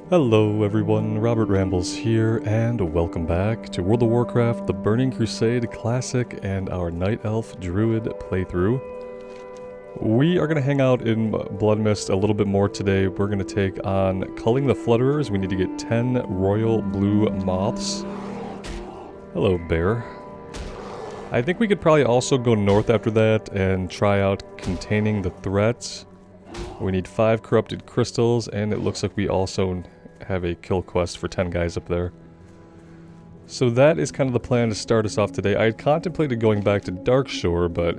Hello everyone, Robert Rambles here, and welcome back to World of Warcraft, the Burning Crusade Classic, and our Night Elf Druid playthrough. We are going to hang out in Bloodmist a little bit more today. We're going to take on Culling the Flutterers. We need to get 10 Royal Blue Moths. Hello, Bear. I think we could probably also go north after that and try out Containing the Threats. We need 5 Corrupted Crystals, and it looks like we also have a kill quest for 10 guys up there. So that is kind of the plan to start us off today. I had contemplated going back to Darkshore, but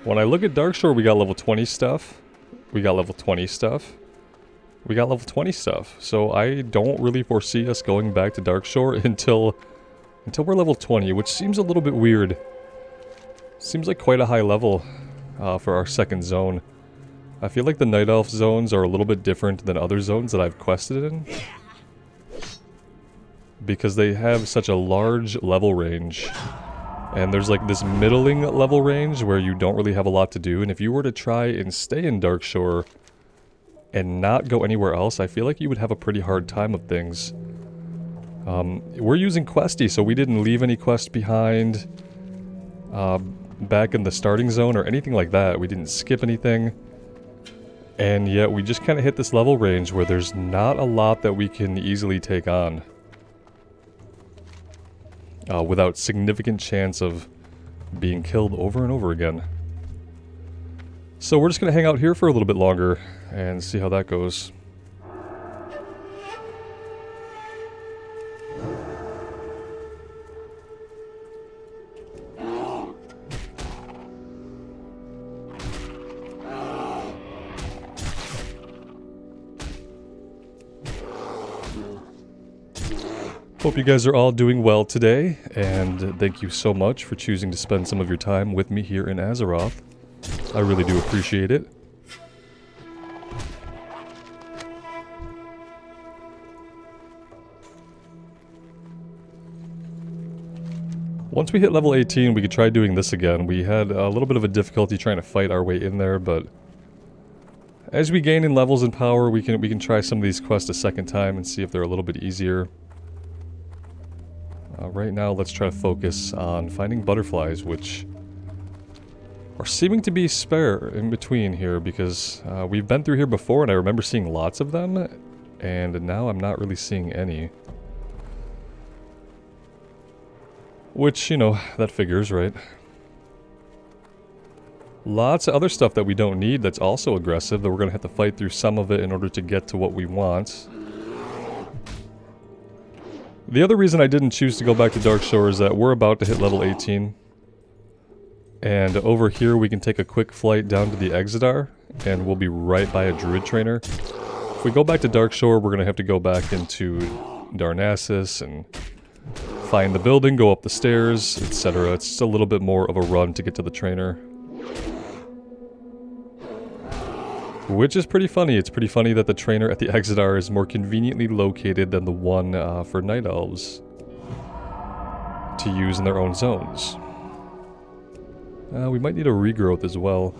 when I look at Darkshore, we got level 20 stuff. We got level 20 stuff. We got level 20 stuff. So I don't really foresee us going back to Darkshore until we're level 20, which seems a little bit weird. Seems like quite a high level for our second zone. I feel like the Night Elf zones are a little bit different than other zones that I've quested in, because they have such a large level range. And there's like this middling level range where you don't really have a lot to do, and if you were to try and stay in Darkshore and not go anywhere else, I feel like you would have a pretty hard time of things. We're using Questie, so we didn't leave any quests behind back in the starting zone or anything like that. We didn't skip anything. And yet we just kind of hit this level range where there's not a lot that we can easily take on without significant chance of being killed over and over again. So we're just going to hang out here for a little bit longer and see how that goes. Hope you guys are all doing well today, and thank you so much for choosing to spend some of your time with me here in Azeroth. I really do appreciate it. Once we hit level 18, we could try doing this again. We had a little bit of a difficulty trying to fight our way in there, but as we gain in levels and power, we can try some of these quests a second time and see if they're a little bit easier. Right now, let's try to focus on finding butterflies, which are seeming to be spare in between here, because we've been through here before and I remember seeing lots of them, and now I'm not really seeing any. Which, you know, that figures, right? Lots of other stuff that we don't need that's also aggressive, that we're going to have to fight through some of it in order to get to what we want. The other reason I didn't choose to go back to Darkshore is that we're about to hit level 18. And over here we can take a quick flight down to the Exodar, and we'll be right by a Druid trainer. If we go back to Darkshore, we're going to have to go back into Darnassus and find the building, go up the stairs, etc. It's just a little bit more of a run to get to the trainer. Which is pretty funny. It's pretty funny that the trainer at the Exodar is more conveniently located than the one for Night Elves to use in their own zones. We might need a regrowth as well.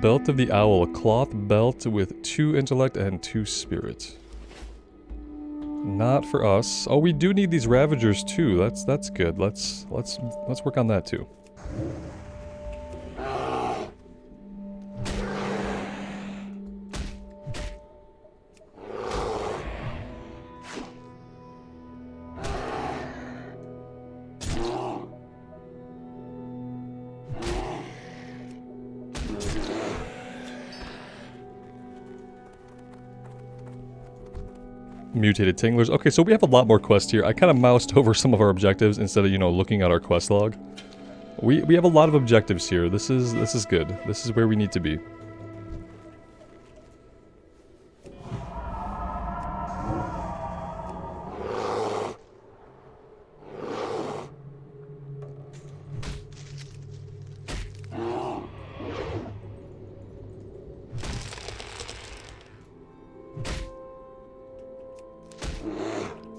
Belt of the Owl, a cloth belt with 2 intellect and 2 spirit. Not for us. Oh, we do need these Ravagers too. That's good. Let's work on that too. Mutated Tinglers. Okay, so we have a lot more quests here. I kind of moused over some of our objectives instead of, you know, looking at our quest log. We have a lot of objectives here. This is good. This is where we need to be.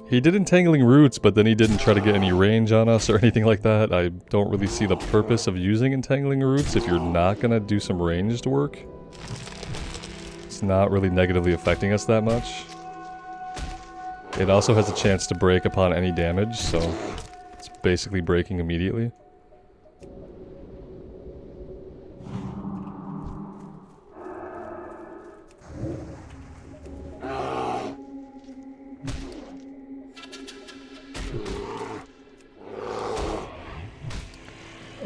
He did Entangling Roots, but then he didn't try to get any range on us or anything like that. I don't really see the purpose of using Entangling Roots if you're not gonna do some ranged work. It's not really negatively affecting us that much. It also has a chance to break upon any damage, so it's basically breaking immediately.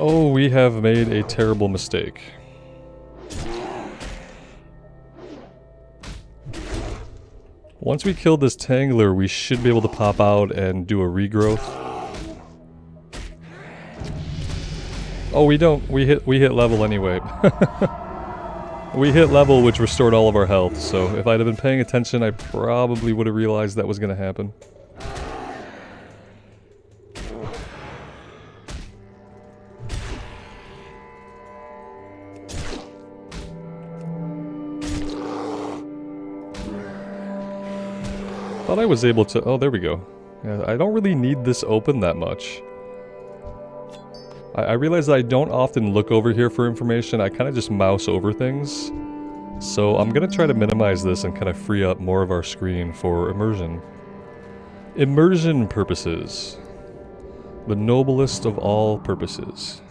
Oh, we have made a terrible mistake. Once we kill this Tangler, we should be able to pop out and do a regrowth. Oh, we don't. We hit level anyway. We hit level, which restored all of our health, so if I'd have been paying attention, I probably would have realized that was going to happen. Thought I was able to... Oh, there we go. Yeah, I don't really need this open that much. I realize that I don't often look over here for information. I kind of just mouse over things. So I'm going to try to minimize this and kind of free up more of our screen for immersion. Immersion purposes. The noblest of all purposes.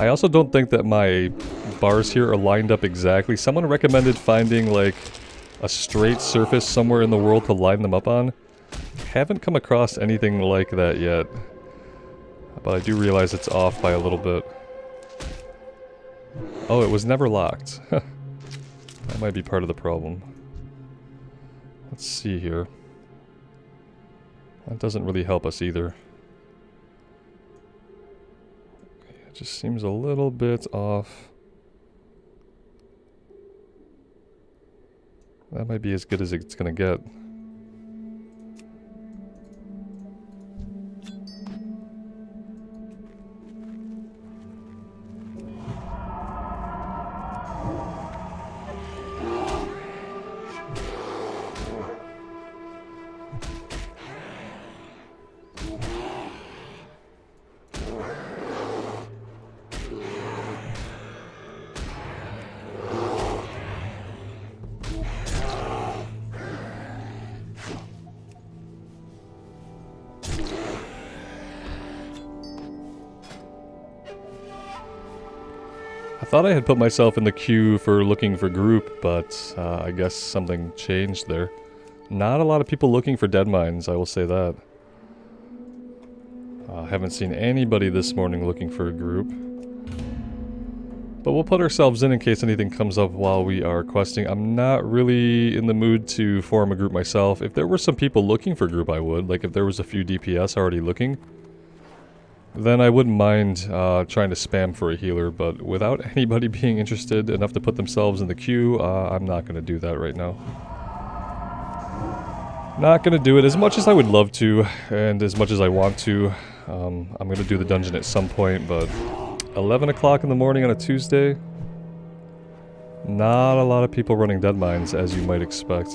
I also don't think that my bars here are lined up exactly. Someone recommended finding like a straight surface somewhere in the world to line them up on. Haven't come across anything like that yet. But I do realize it's off by a little bit. Oh, it was never locked. That might be part of the problem. Let's see here. That doesn't really help us either. Just seems a little bit off. That might be as good as it's gonna get. I thought I had put myself in the queue for looking for group, but I guess something changed there. Not a lot of people looking for dead mines, I will say that. Haven't seen anybody this morning looking for a group. But we'll put ourselves in case anything comes up while we are questing. I'm not really in the mood to form a group myself. If there were some people looking for a group, I would. Like if there was a few DPS already looking. Then I wouldn't mind trying to spam for a healer, but without anybody being interested enough to put themselves in the queue, I'm not going to do that right now. Not going to do it as much as I would love to, and as much as I want to. I'm going to do the dungeon at some point, but 11 o'clock in the morning on a Tuesday? Not a lot of people running dead mines, as you might expect.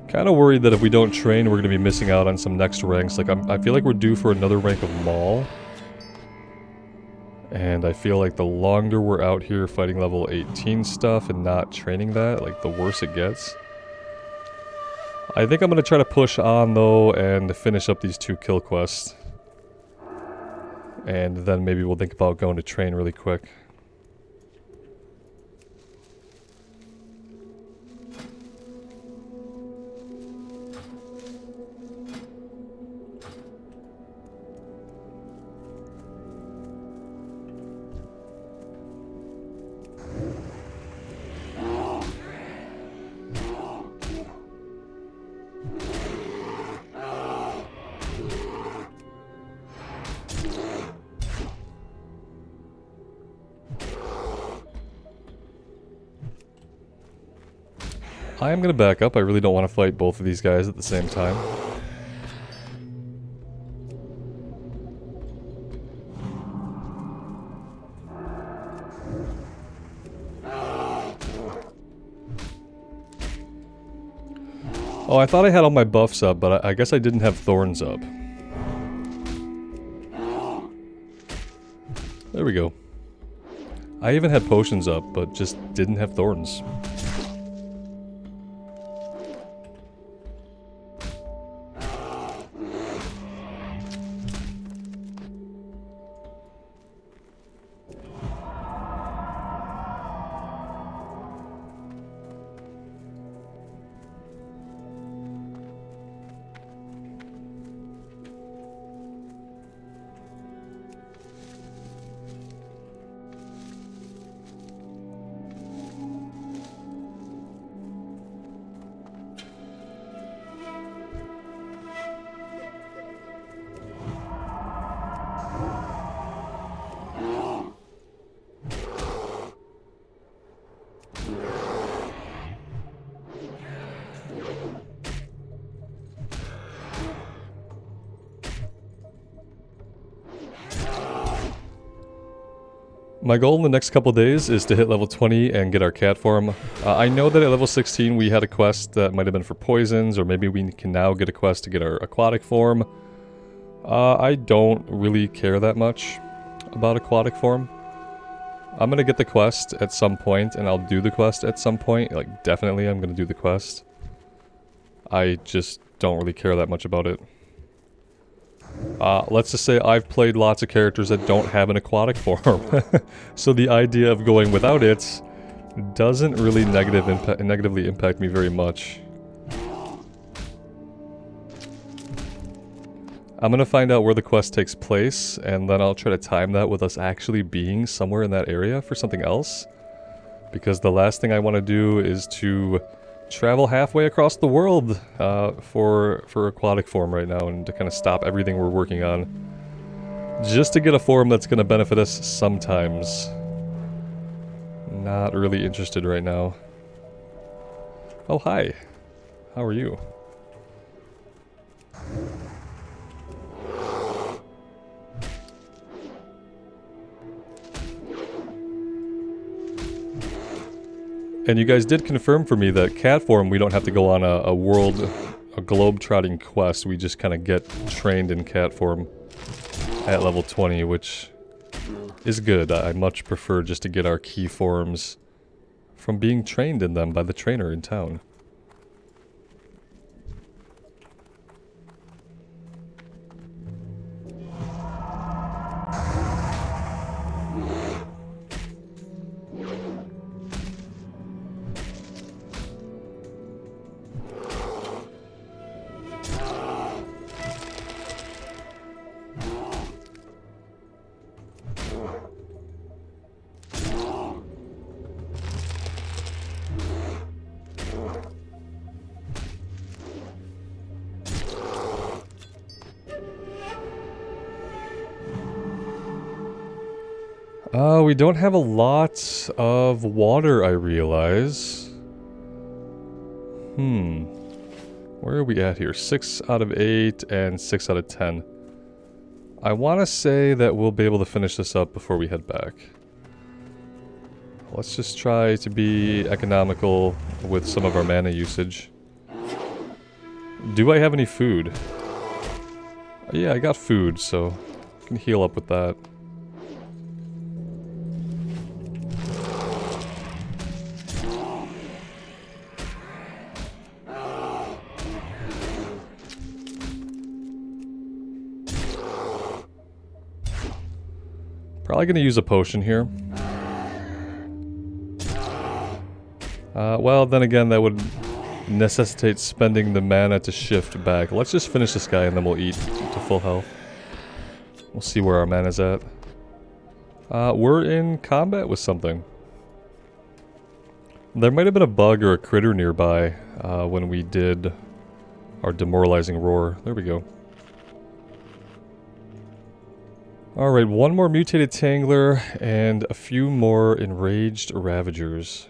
Kind of worried that if we don't train, we're going to be missing out on some next ranks. Like, I feel like we're due for another rank of Maul. And I feel like the longer we're out here fighting level 18 stuff and not training that, like, the worse it gets. I think I'm going to try to push on, though, and finish up these 2 kill quests. And then maybe we'll think about going to train really quick. I am going to back up. I really don't want to fight both of these guys at the same time. Oh, I thought I had all my buffs up, but I guess I didn't have thorns up. There we go. I even had potions up, but just didn't have thorns. My goal in the next couple days is to hit level 20 and get our cat form. I know that at level 16 we had a quest that might have been for poisons, or maybe we can now get a quest to get our aquatic form. I don't really care that much about aquatic form. I'm gonna get the quest at some point, and I'll do the quest at some point. Like, definitely I'm gonna do the quest. I just don't really care that much about it. Let's just say I've played lots of characters that don't have an aquatic form. So the idea of going without it doesn't really negatively impact me very much. I'm gonna find out where the quest takes place, and then I'll try to time that with us actually being somewhere in that area for something else. Because the last thing I want to do is to travel halfway across the world for aquatic form right now, and to kind of stop everything we're working on just to get a form that's going to benefit us sometimes. Not really interested right now. Oh, hi. How are you? And you guys did confirm for me that cat form, we don't have to go on a globe-trotting quest. We just kind of get trained in cat form at level 20, which is good. I much prefer just to get our key forms from being trained in them by the trainer in town. We don't have a lot of water, I realize. Where are we at here? 6 out of 8 and 6 out of 10. I want to say that we'll be able to finish this up before we head back. Let's just try to be economical with some of our mana usage. Do I have any food? Yeah, I got food, so I can heal up with that. Probably gonna use a potion here. Well, then again, that would necessitate spending the mana to shift back. Let's just finish this guy and then we'll eat to full health. We'll see where our mana's at. We're in combat with something. There might have been a bug or a critter nearby when we did our demoralizing roar. There we go. Alright, one more mutated tangler and a few more enraged ravagers.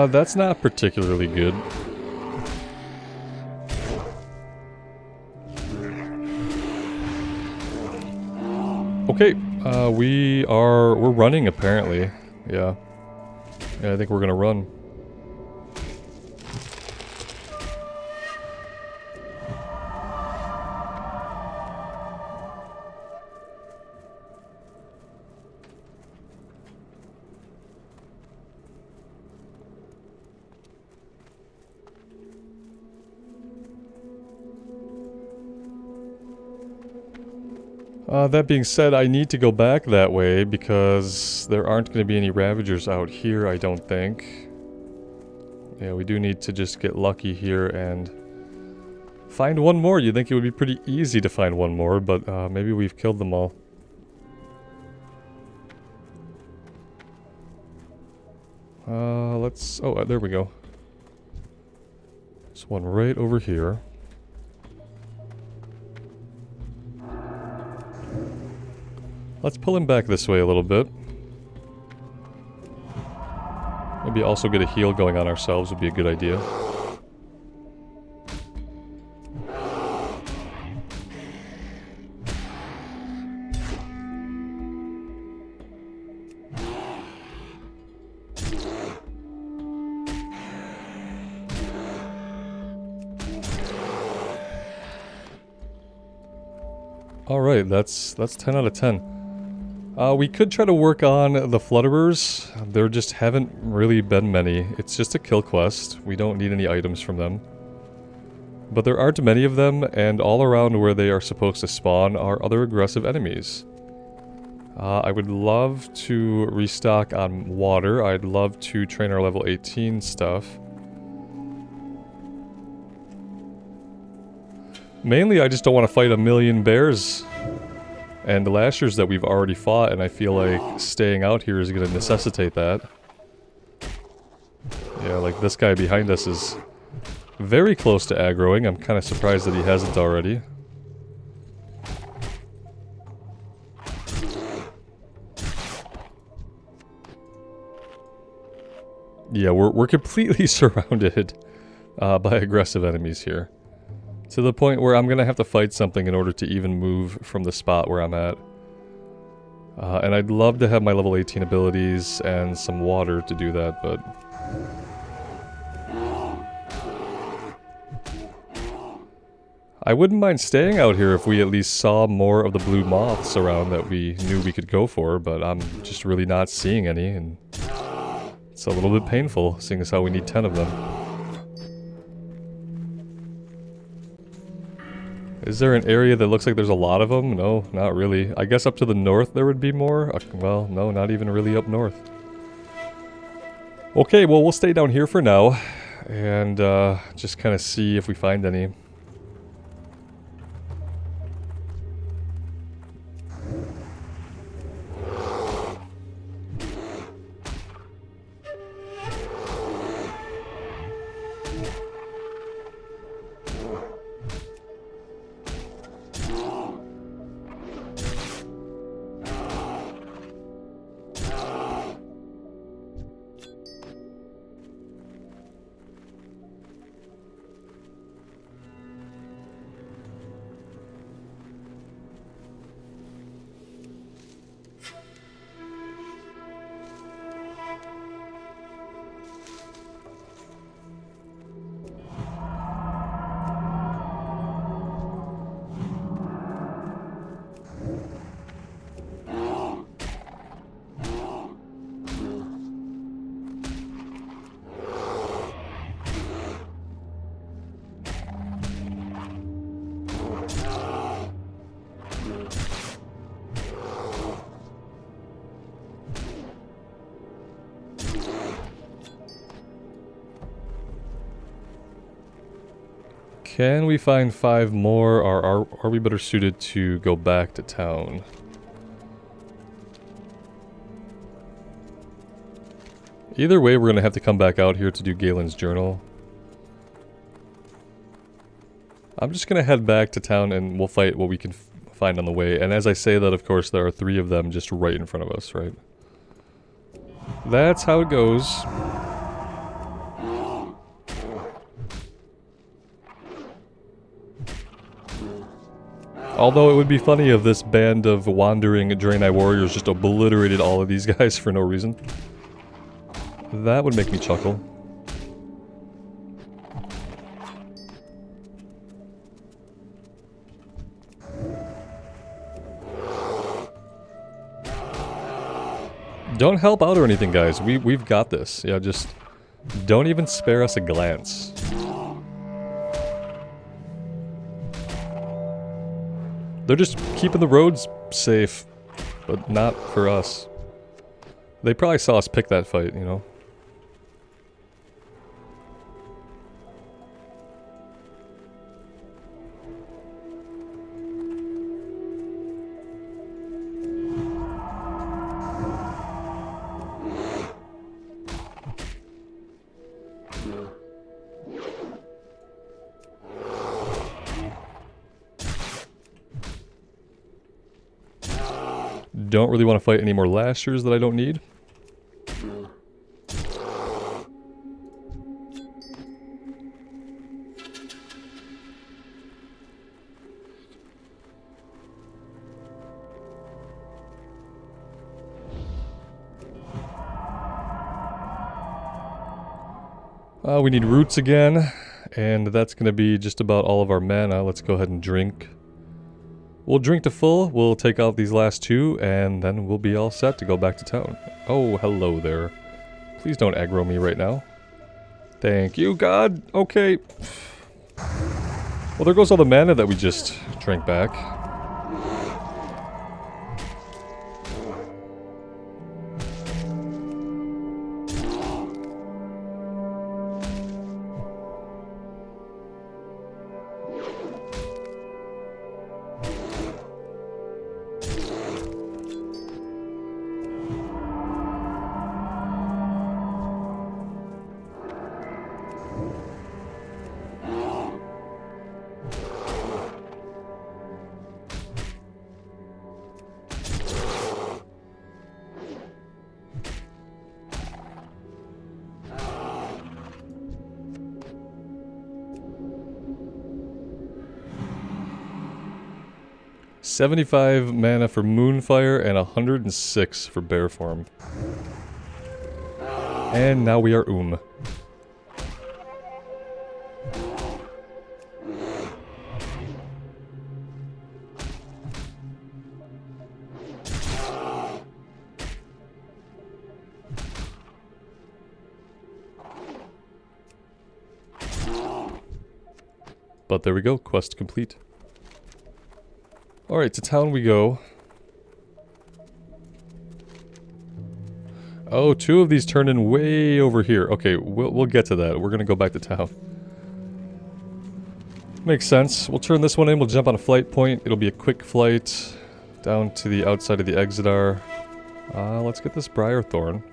That's not particularly good. Okay, we're running apparently. Yeah. Yeah, I think we're gonna run. That being said, I need to go back that way because there aren't going to be any Ravagers out here, I don't think. Yeah, we do need to just get lucky here and find one more. You'd think it would be pretty easy to find one more, but maybe we've killed them all. Oh, there we go. There's one right over here. Let's pull him back this way a little bit. Maybe also get a heal going on ourselves would be a good idea. Alright, that's 10 out of 10. We could try to work on the Flutterers. There just haven't really been many. It's just a kill quest. We don't need any items from them. But there aren't many of them, and all around where they are supposed to spawn are other aggressive enemies. I would love to restock on water. I'd love to train our level 18 stuff. Mainly, I just don't want to fight a million bears and the lashers that we've already fought, and I feel like staying out here is going to necessitate that. Yeah, like this guy behind us is very close to aggroing. I'm kind of surprised that he hasn't already. Yeah, we're completely surrounded by aggressive enemies here. To the point where I'm going to have to fight something in order to even move from the spot where I'm at. And I'd love to have my level 18 abilities and some water to do that, but... I wouldn't mind staying out here if we at least saw more of the blue moths around that we knew we could go for, but I'm just really not seeing any, and it's a little bit painful, seeing as how we need 10 of them. Is there an area that looks like there's a lot of them? No, not really. I guess up to the north there would be more? Well, no, not even really up north. Okay, well, we'll stay down here for now, and just kind of see if we find any. Can we find 5 more, or are we better suited to go back to town? Either way, we're going to have to come back out here to do Galen's journal. I'm just going to head back to town and we'll fight what we can find on the way. And as I say that, of course, there are 3 of them just right in front of us, right? That's how it goes. Although it would be funny if this band of wandering Draenei warriors just obliterated all of these guys for no reason. That would make me chuckle. Don't help out or anything, guys. We've got this. Yeah, just don't even spare us a glance. They're just keeping the roads safe, but not for us. They probably saw us pick that fight, you know? Don't really want to fight any more lashers that I don't need. We need roots again, and that's going to be just about all of our mana. Let's go ahead and drink. We'll drink to full, we'll take out these last 2, and then we'll be all set to go back to town. Oh, hello there. Please don't aggro me right now. Thank you, God. Okay. Well, there goes all the mana that we just drank back. $75 mana for Moonfire and 106 for Bear Form. And now we are But there we go, quest complete. Alright, to town we go. Oh, 2 of these turn in way over here. Okay, we'll get to that. We're gonna go back to town. Makes sense. We'll turn this one in. We'll jump on a flight point. It'll be a quick flight down to the outside of the Exodar. Let's get this Briar Thorn.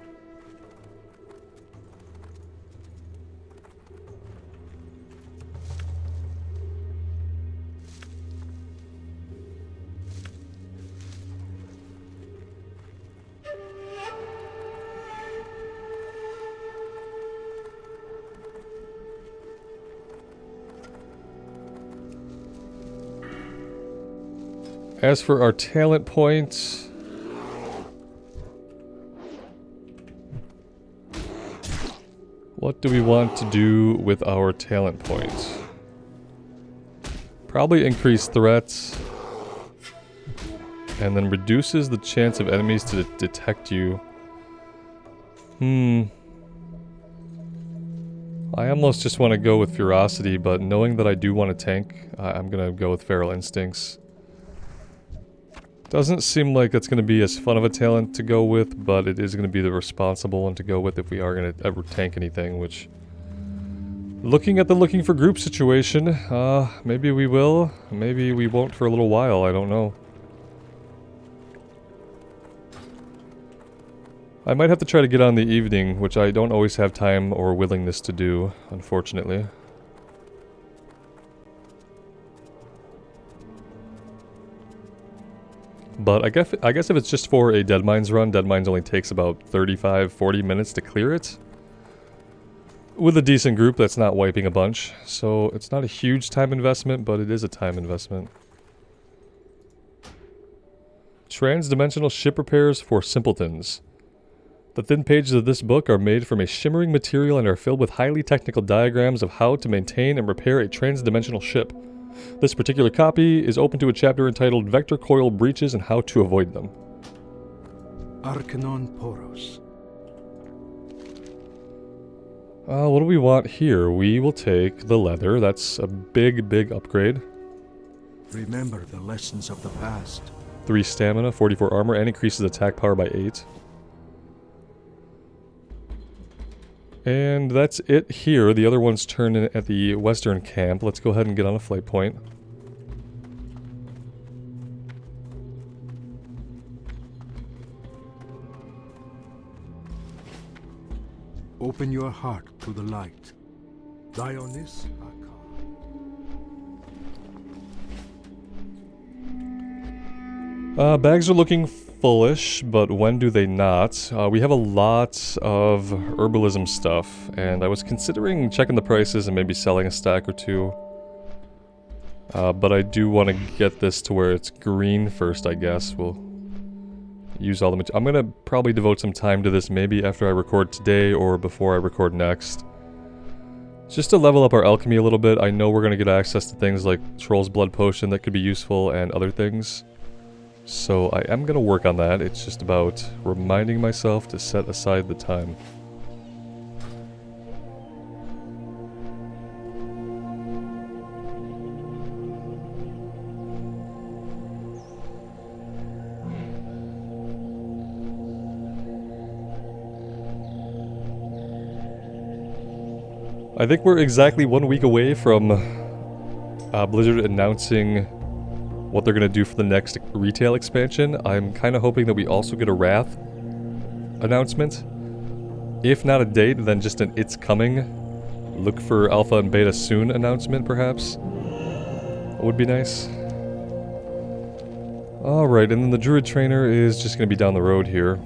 As for our talent points, what do we want to do with our talent points? Probably increase threats, and then reduces the chance of enemies to detect you. I almost just want to go with Ferocity, but knowing that I do want to tank, I'm gonna go with Feral Instincts. Doesn't seem like it's going to be as fun of a talent to go with, but it is going to be the responsible one to go with if we are going to ever tank anything, which Looking at the looking for group situation, maybe we will, maybe we won't for a little while, I don't know. I might have to try to get on the evening, which I don't always have time or willingness to do, unfortunately. But I guess if it's just for a Dead Mines run, Dead Mines only takes about 35-40 minutes to clear it. With a decent group that's not wiping a bunch. So it's not a huge time investment, but it is a time investment. Trans-dimensional ship repairs for simpletons. The thin pages of this book are made from a shimmering material and are filled with highly technical diagrams of how to maintain and repair a trans-dimensional ship. This particular copy is open to a chapter entitled Vector Coil Breaches and How to Avoid Them. Arcanon Poros. What do we want here? We will take the leather. That's a big, big upgrade. Remember the lessons of the past. 3 stamina, 44 armor, and increases attack power by 8. And that's it here. The other ones turn in at the western camp. Let's go ahead and get on a flight point. Open your heart to the light. Dionys Akar. Bags are looking fullish, but when do they not? We have a lot of herbalism stuff, and I was considering checking the prices and maybe selling a stack or two. But I do want to get this to where it's green first, I guess. We'll use all the material. I'm going to probably devote some time to this maybe after I record today or before I record next. Just to level up our alchemy a little bit. I know we're going to get access to things like Troll's Blood Potion that could be useful and other things. So I am going to work on that. It's just about reminding myself to set aside the time. I think we're exactly 1 week away from Blizzard announcing what they're going to do for the next retail expansion. I'm kind of hoping that we also get a Wrath announcement. If not a date, then just an it's coming. Look for alpha and beta soon announcement, perhaps. Would be nice. Alright, and then the Druid Trainer is just going to be down the road here.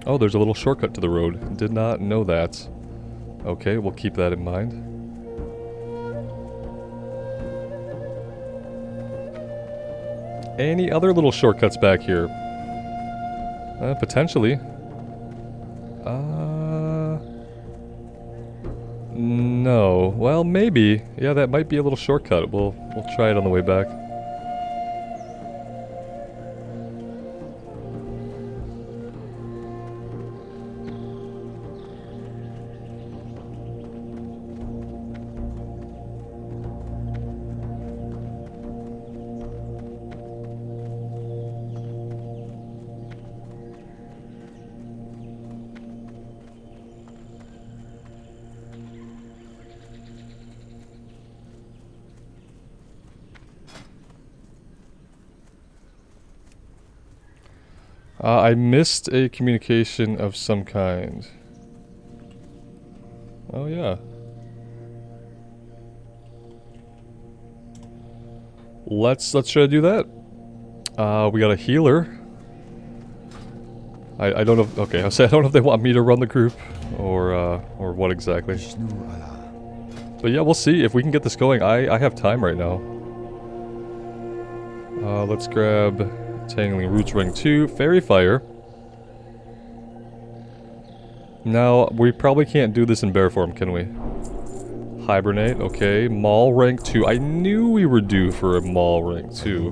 Oh, there's a little shortcut to the road. Did not know that. Okay, we'll keep that in mind. Any other little shortcuts back here? Potentially. No. Well, maybe. Yeah, that might be a little shortcut. We'll try it on the way back. I missed a communication of some kind. Oh yeah. Let's try to do that. We got a healer. I don't know if, okay, I don't know if they want me to run the group or what exactly. But yeah, we'll see if we can get this going. I have time right now. Let's grab Tangling Roots Ring 2, Fairy Fire. Now, we probably can't do this in bear form, can we? Hibernate, okay. Maul rank 2. I knew we were due for a Maul rank 2.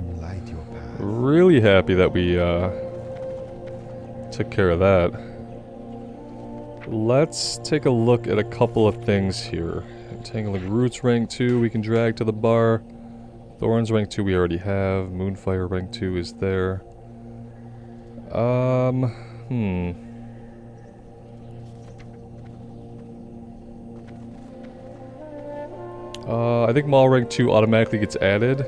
Really happy that we took care of that. Let's take a look at a couple of things here. Tangling Roots rank 2 we can drag to the bar. Thorns rank 2 we already have. Moonfire rank 2 is there. I think Maul rank 2 automatically gets added.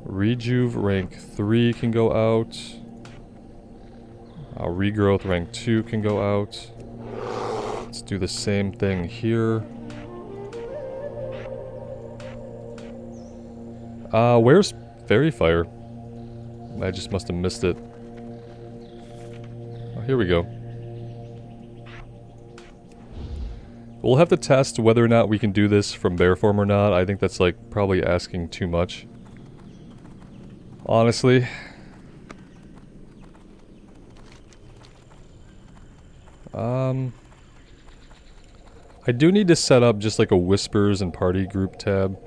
Rejuve rank 3 can go out. Regrowth rank 2 can go out. Let's do the same thing here. Where's Fairy Fire? I just must have missed it. Oh, here we go. We'll have to test whether or not we can do this from bear form or not. I think that's like probably asking too much. Honestly. I do need to set up just like a Whispers and Party Group tab.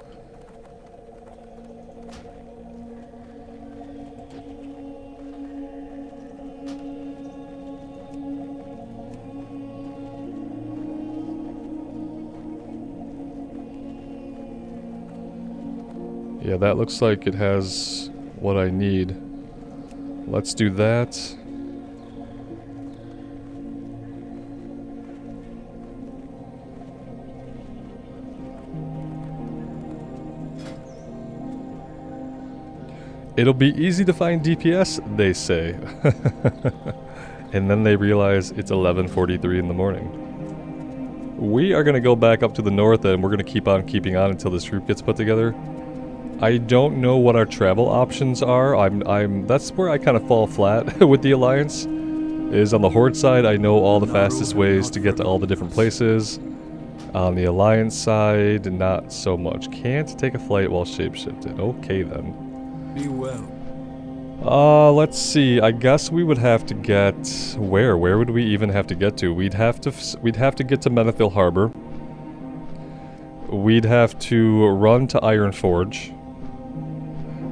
Yeah, that looks like it has what I need. Let's do that. It'll be easy to find DPS, they say. And then they realize it's 11:43 in the morning. We are going to go back up to the north and we're going to keep on keeping on until this group gets put together. I don't know what our travel options are. That's where I kind of fall flat with the Alliance. Is on the Horde side, I know all the fastest ways to get to all the different places. On the Alliance side, not so much. Can't take a flight while shapeshifted. Okay then. Be well. Let's see. I guess we would have to get where? Where would we even have to get to? We'd have to get to Menethil Harbor. We'd have to run to Ironforge.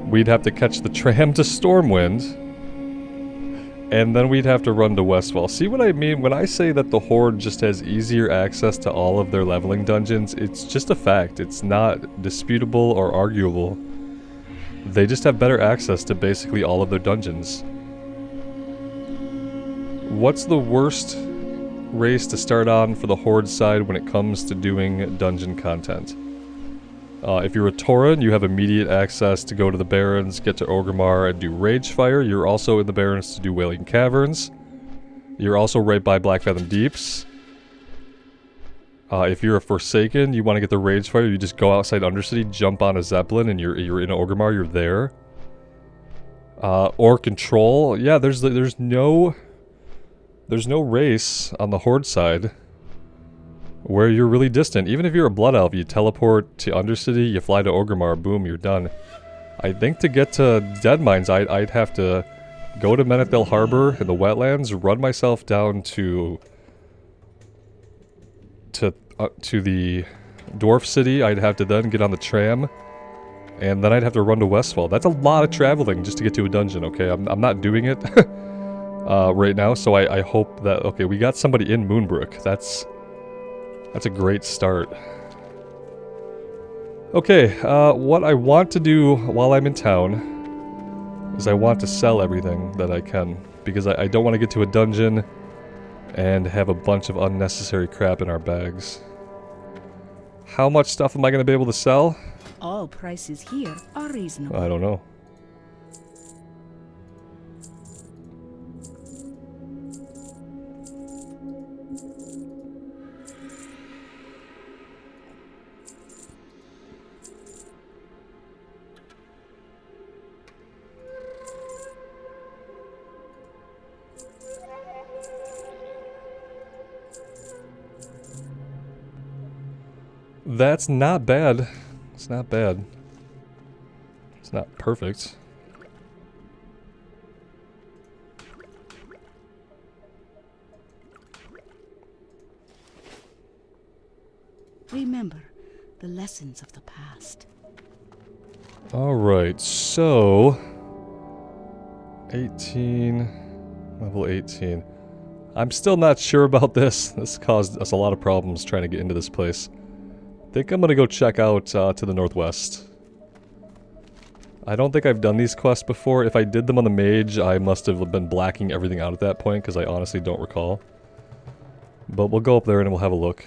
We'd have to catch the tram to Stormwind. And then we'd have to run to Westfall. See what I mean? When I say that the Horde just has easier access to all of their leveling dungeons, it's just a fact. It's not disputable or arguable. They just have better access to basically all of their dungeons. What's the worst race to start on for the Horde side when it comes to doing dungeon content? If you're a Tauren, you have immediate access to go to the Barrens, get to Orgrimmar, and do Ragefire. You're also in the Barrens to do Wailing Caverns. You're also right by Blackfathom Deeps. If you're a Forsaken, you want to get the Ragefire, you just go outside Undercity, jump on a Zeppelin, and you're in Orgrimmar, you're there. Or Control, yeah, there's no race on the Horde side where you're really distant. Even if you're a Blood Elf, you teleport to Undercity, you fly to Orgrimmar, boom, you're done. I think to get to Deadmines, I'd have to go to Menethil Harbor in the wetlands, run myself down to the Dwarf City. I'd have to then get on the tram, and then I'd have to run to Westfall. That's a lot of traveling just to get to a dungeon, okay? I'm not doing it right now, so I hope that... Okay, we got somebody in Moonbrook. That's a great start. Okay, what I want to do while I'm in town is I want to sell everything that I can, because I don't want to get to a dungeon and have a bunch of unnecessary crap in our bags. How much stuff am I going to be able to sell? All prices here are reasonable. I don't know. That's not bad. It's not bad. It's not perfect. Remember the lessons of the past. Alright, so... 18... Level 18. I'm still not sure about this. This caused us a lot of problems trying to get into this place. I think I'm gonna go check out to the northwest. I don't think I've done these quests before. If I did them on the mage, I must have been blacking everything out at that point, because I honestly don't recall. But we'll go up there and we'll have a look.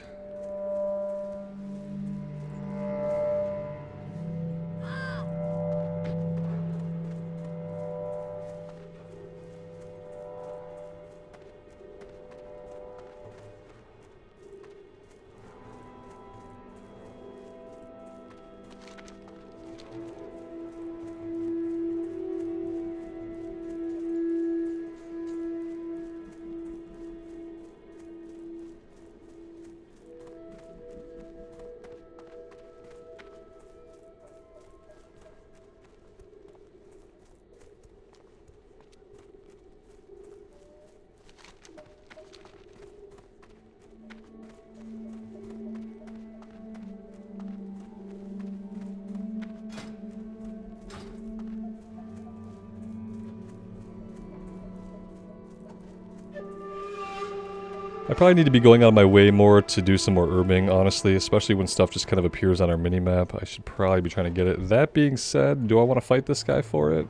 I probably need to be going out of my way more to do some more herbing, honestly, especially when stuff just kind of appears on our mini-map. I should probably be trying to get it. That being said, do I want to fight this guy for it?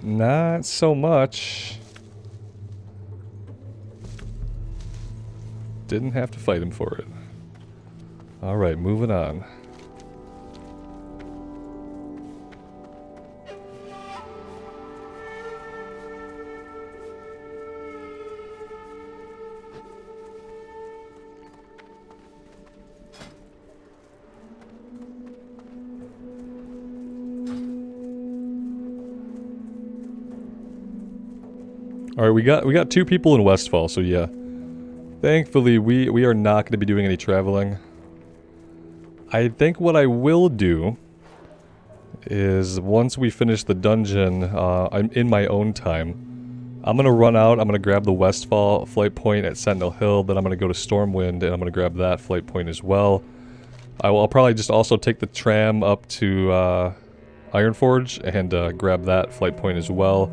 Not so much. Didn't have to fight him for it. Alright, moving on. Alright, we got 2 people in Westfall, so yeah. Thankfully, we are not going to be doing any traveling. I think what I will do is once we finish the dungeon, I'm in my own time. I'm going to run out, I'm going to grab the Westfall flight point at Sentinel Hill, then I'm going to go to Stormwind and I'm going to grab that flight point as well. I'll probably just also take the tram up to Ironforge and grab that flight point as well.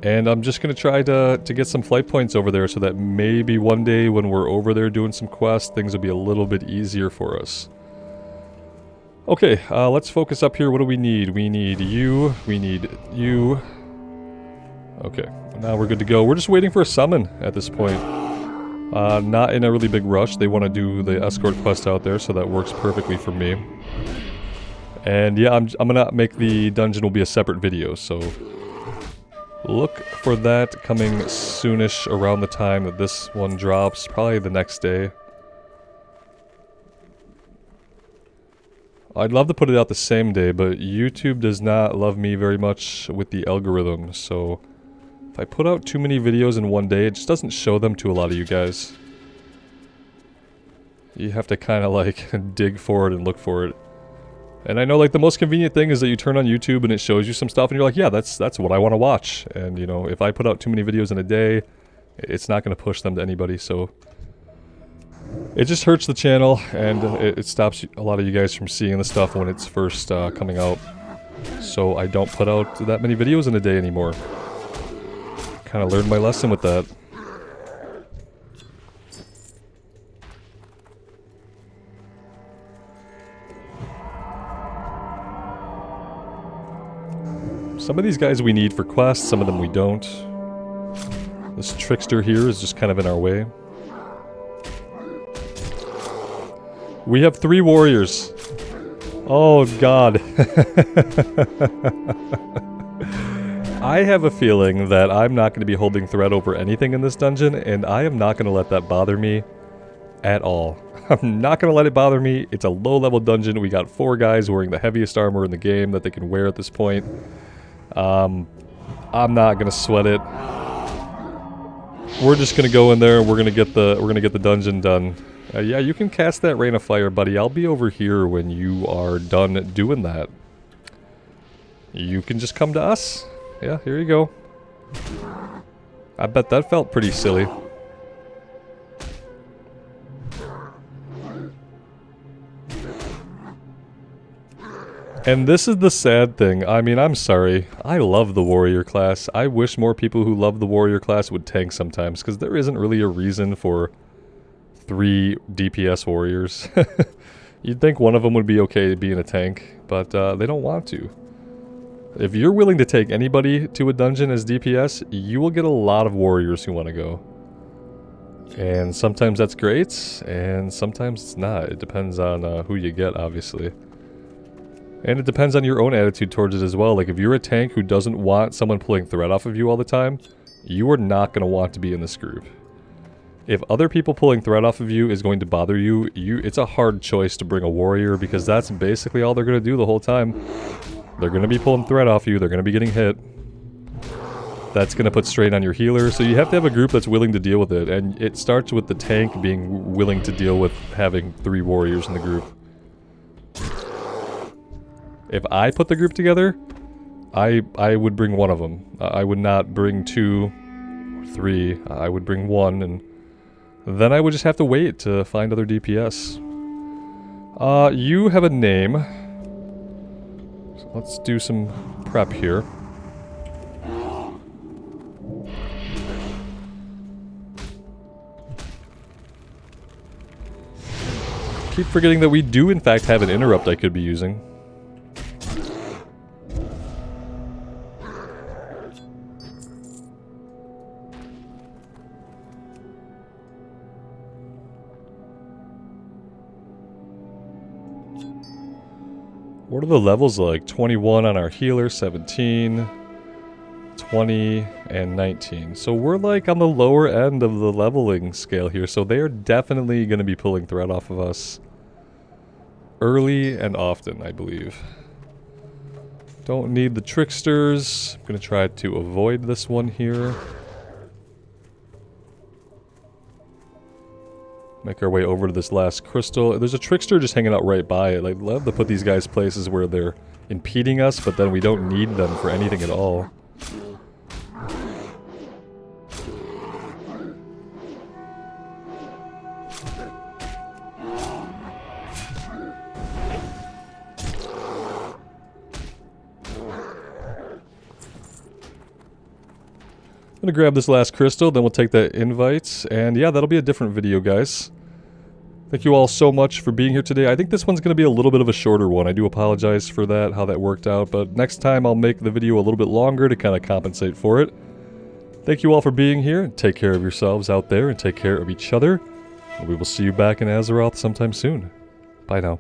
And I'm just going to try to get some flight points over there so that maybe one day when we're over there doing some quests, things will be a little bit easier for us. Okay, let's focus up here. What do we need? We need you. We need you. Okay, now we're good to go. We're just waiting for a summon at this point. Not in a really big rush. They want to do the escort quest out there, so that works perfectly for me. And yeah, I'm going to make the dungeon will be a separate video, so look for that coming soonish around the time that this one drops, probably the next day. I'd love to put it out the same day, but YouTube does not love me very much with the algorithm, so if I put out too many videos in one day, it just doesn't show them to a lot of you guys. You have to kind of like dig for it and look for it. And I know like the most convenient thing is that you turn on YouTube and it shows you some stuff and you're like, yeah, that's what I want to watch. And you know, if I put out too many videos in a day, it's not going to push them to anybody, so it just hurts the channel and it stops a lot of you guys from seeing the stuff when it's first coming out. So I don't put out that many videos in a day anymore. Kind of learned my lesson with that. Some of these guys we need for quests, some of them we don't. This trickster here is just kind of in our way. We have 3 warriors. Oh god. I have a feeling that I'm not going to be holding threat over anything in this dungeon, and I am not going to let that bother me at all. I'm not going to let it bother me. It's a low-level dungeon. We got 4 guys wearing the heaviest armor in the game that they can wear at this point. I'm not going to sweat it. We're just going to go in there and we're going to get the dungeon done. Yeah, you can cast that Rain of Fire, buddy. I'll be over here when you are done doing that. You can just come to us. Yeah, here you go. I bet that felt pretty silly. And this is the sad thing. I mean, I'm sorry. I love the warrior class. I wish more people who love the warrior class would tank sometimes, because there isn't really a reason for 3 DPS warriors. You'd think one of them would be okay being a tank, but they don't want to. If you're willing to take anybody to a dungeon as DPS, you will get a lot of warriors who want to go. And sometimes that's great, and sometimes it's not. It depends on who you get, obviously. And it depends on your own attitude towards it as well. Like, if you're a tank who doesn't want someone pulling threat off of you all the time, you are not going to want to be in this group. If other people pulling threat off of you is going to bother you, it's a hard choice to bring a warrior, because that's basically all they're going to do the whole time. They're going to be pulling threat off you, they're going to be getting hit. That's going to put strain on your healer, so you have to have a group that's willing to deal with it, and it starts with the tank being willing to deal with having 3 warriors in the group. If I put the group together, I would bring one of them. I would not bring 2 or 3. I would bring 1, and then I would just have to wait to find other DPS. You have a name. So let's do some prep here. keep forgetting that we do in fact have an interrupt I could be using. What are the levels like? 21 on our healer, 17, 20, and 19. So we're like on the lower end of the leveling scale here, so they are definitely going to be pulling threat off of us early and often, I believe. Don't need the tricksters. I'm going to try to avoid this one here. Make our way over to this last crystal. There's a trickster just hanging out right by it. Like, love to put these guys places where they're impeding us, but then we don't need them for anything at all. I'm gonna grab this last crystal, then we'll take the invites, and yeah, that'll be a different video, guys. Thank you all so much for being here today. I think this one's gonna be a little bit of a shorter one. I do apologize for that, how that worked out, but next time I'll make the video a little bit longer to kind of compensate for it. Thank you all for being here, and take care of yourselves out there, and take care of each other. And we will see you back in Azeroth sometime soon. Bye now.